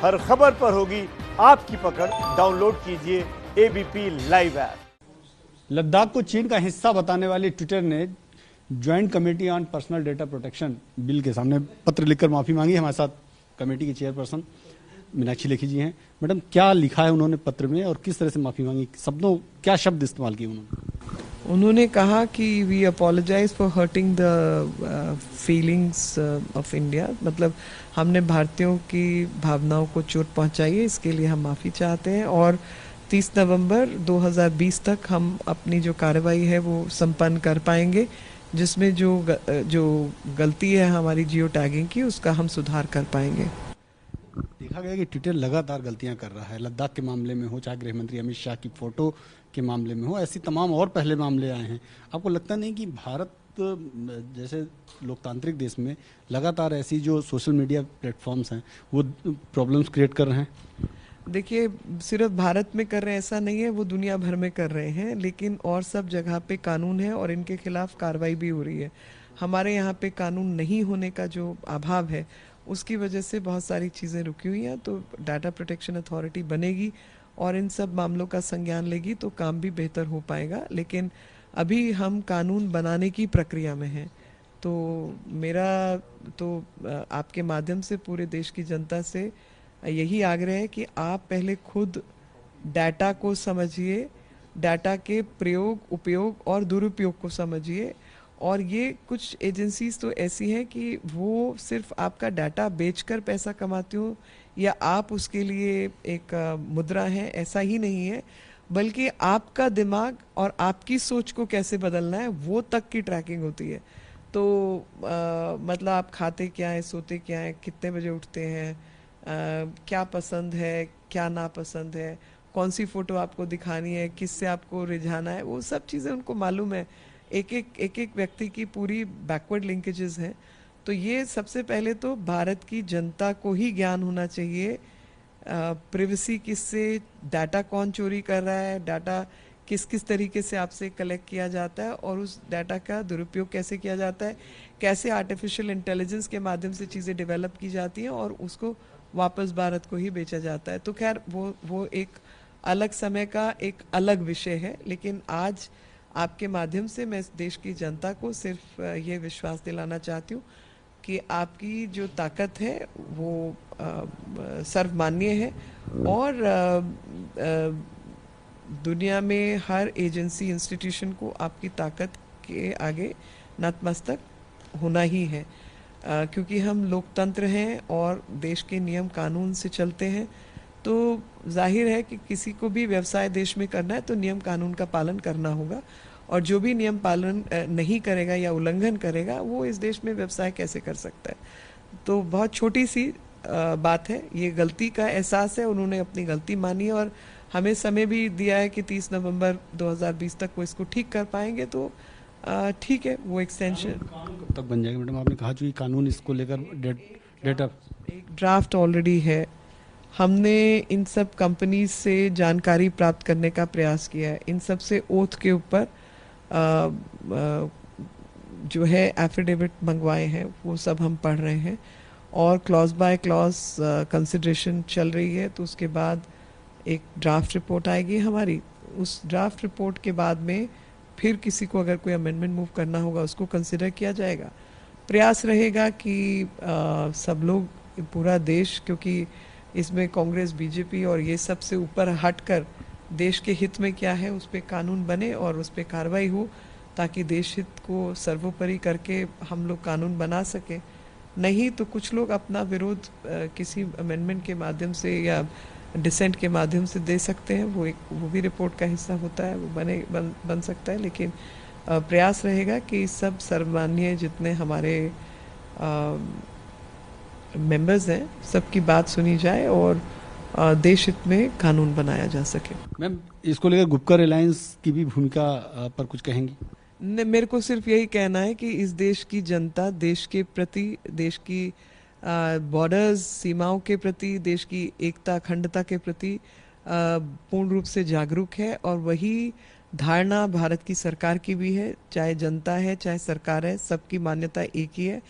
हर खबर पर होगी आपकी पकड़। डाउनलोड कीजिए एबीपी लाइव ऐप। लद्दाख को चीन का हिस्सा बताने वाली ट्विटर ने joint committee on personal data protection bill के सामने पत्र लिखकर माफी मांगी। हमारे साथ कमेटी की चेयरपर्सन मीनाक्षी लेखी जी हैं। मैडम, क्या लिखा है उन्होंने पत्र में और किस तरह से माफी मांगी? शब्दों क्या शब्द इस्तेमाल किए उन्होंने कहा कि we apologize for hurting the feelings of India, मतलब हमने भारतीयों की भावनाओं को चोट पहुंचाई है, इसके लिए हम माफ़ी चाहते हैं और 30 नवंबर 2020 तक हम अपनी जो कार्रवाई है वो संपन्न कर पाएंगे, जिसमें जो गलती है हमारी जियो टैगिंग की उसका हम सुधार कर पाएंगे। देखा गया कि ट्विटर लगातार गलतियां कर रहा है, लद्दाख के मामले में हो, चाहे गृह मंत्री अमित शाह की फोटो के मामले में हो, ऐसी तमाम और पहले मामले आए हैं। आपको लगता नहीं कि भारत जैसे लोकतांत्रिक देश में लगातार ऐसी जो सोशल मीडिया प्लेटफॉर्म्स हैं वो प्रॉब्लम्स क्रिएट कर रहे हैं? देखिए, सिर्फ भारत में कर रहे हैं ऐसा नहीं है, वो दुनिया भर में कर रहे हैं, लेकिन और सब जगह पे कानून है और इनके खिलाफ कार्रवाई भी हो रही है। हमारे यहाँ पे कानून नहीं होने का जो अभाव है उसकी वजह से बहुत सारी चीज़ें रुकी हुई हैं। तो डाटा प्रोटेक्शन अथॉरिटी बनेगी और इन सब मामलों का संज्ञान लेगी तो काम भी बेहतर हो पाएगा, लेकिन अभी हम कानून बनाने की प्रक्रिया में हैं। तो मेरा तो आपके माध्यम से पूरे देश की जनता से यही आग्रह है कि आप पहले खुद डाटा को समझिए, डाटा के प्रयोग, उपयोग और दुरुपयोग को समझिए। और ये कुछ एजेंसीज तो ऐसी हैं कि वो सिर्फ आपका डाटा बेचकर पैसा कमाती हो या आप उसके लिए एक मुद्रा है, ऐसा ही नहीं है, बल्कि आपका दिमाग और आपकी सोच को कैसे बदलना है वो तक की ट्रैकिंग होती है। तो मतलब आप खाते क्या हैं, सोते क्या हैं, कितने बजे उठते हैं, क्या पसंद है, क्या नापसंद है, कौन सी फ़ोटो आपको दिखानी है, किससे आपको रिझाना है, वो सब चीज़ें उनको मालूम है। एक एक व्यक्ति की पूरी बैकवर्ड लिंकेजेस हैं। तो ये सबसे पहले तो भारत की जनता को ही ज्ञान होना चाहिए, प्रिवेसी किससे, डाटा कौन चोरी कर रहा है, डाटा किस किस तरीके से आपसे कलेक्ट किया जाता है और उस डाटा का दुरुपयोग कैसे किया जाता है, कैसे आर्टिफिशियल इंटेलिजेंस के माध्यम से चीज़ें डेवलप की जाती हैं और उसको वापस भारत को ही बेचा जाता है। तो खैर वो एक अलग समय का एक अलग विषय है, लेकिन आज आपके माध्यम से मैं देश की जनता को सिर्फ ये विश्वास दिलाना चाहती हूँ कि आपकी जो ताकत है वो सर्वमान्य है और दुनिया में हर एजेंसी, इंस्टीट्यूशन को आपकी ताकत के आगे नतमस्तक होना ही है, क्योंकि हम लोकतंत्र हैं और देश के नियम कानून से चलते हैं। तो जाहिर है कि किसी को भी व्यवसाय देश में करना है तो नियम कानून का पालन करना होगा, और जो भी नियम पालन नहीं करेगा या उल्लंघन करेगा वो इस देश में व्यवसाय कैसे कर सकता है। तो बहुत छोटी सी बात है, ये गलती का एहसास है, उन्होंने अपनी गलती मानी और हमें समय भी दिया है कि 30 नवंबर 2020 तक वो इसको ठीक कर पाएंगे। तो ठीक है, वो एक्सटेंशन कब तक बन जाएगा? मैडम, आपने कहा जो कानून इसको लेकर डेटा एक ड्राफ्ट ऑलरेडी है। हमने इन सब कंपनीज से जानकारी प्राप्त करने का प्रयास किया है, इन सब से ओथ के ऊपर जो है एफिडेविट मंगवाए हैं, वो सब हम पढ़ रहे हैं और क्लॉज बाय क्लॉज कंसिडरेशन चल रही है। तो उसके बाद एक ड्राफ्ट रिपोर्ट आएगी हमारी, उस ड्राफ्ट रिपोर्ट के बाद में फिर किसी को अगर कोई अमेंडमेंट मूव करना होगा उसको कंसिडर किया जाएगा। प्रयास रहेगा कि सब लोग, पूरा देश, क्योंकि इसमें कांग्रेस, बीजेपी और ये सब से ऊपर हटकर देश के हित में क्या है उस पर कानून बने और उस पर कार्रवाई हो, ताकि देश हित को सर्वोपरि करके हम लोग कानून बना सके। नहीं तो कुछ लोग अपना विरोध किसी अमेंडमेंट के माध्यम से या डिसेंट के माध्यम से दे सकते हैं, वो भी रिपोर्ट का हिस्सा होता है, वो बन सकता है। लेकिन प्रयास रहेगा कि सब सर्वमान्य जितने हमारे मेंबर्स हैं सबकी बात सुनी जाए और देश हित में कानून बनाया जा सके। मैम, इसको लेकर गुपकर रिलायंस की भी भूमिका पर कुछ कहेंगी? मेरे को सिर्फ यही कहना है कि इस देश की जनता देश के प्रति, देश की बॉर्डर्स, सीमाओं के प्रति, देश की एकता, अखंडता के प्रति पूर्ण रूप से जागरूक है और वही धारणा भारत की सरकार की भी है। चाहे जनता है चाहे सरकार है, सबकी मान्यता एक ही है।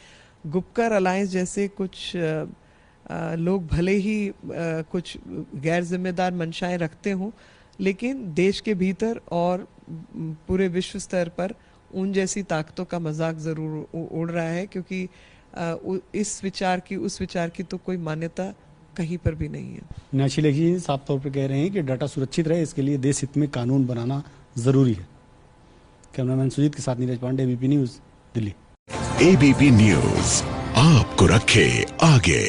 गुपकर अलायंस जैसे कुछ लोग भले ही कुछ गैर जिम्मेदार मंशाएं रखते हों, लेकिन देश के भीतर और पूरे विश्व स्तर पर उन जैसी ताकतों का मजाक जरूर उड़ रहा है, क्योंकि इस विचार की उस विचार की तो कोई मान्यता कहीं पर भी नहीं है। मीनाक्षी लेखी जी साफ तौर पर कह रहे हैं कि डाटा सुरक्षित रहे, इसके लिए देश हित में कानून बनाना जरूरी है। कैमरामैन सुजीत के साथ Neeraj Pandey, ABP News, Delhi. ABP News आपको रखे आगे।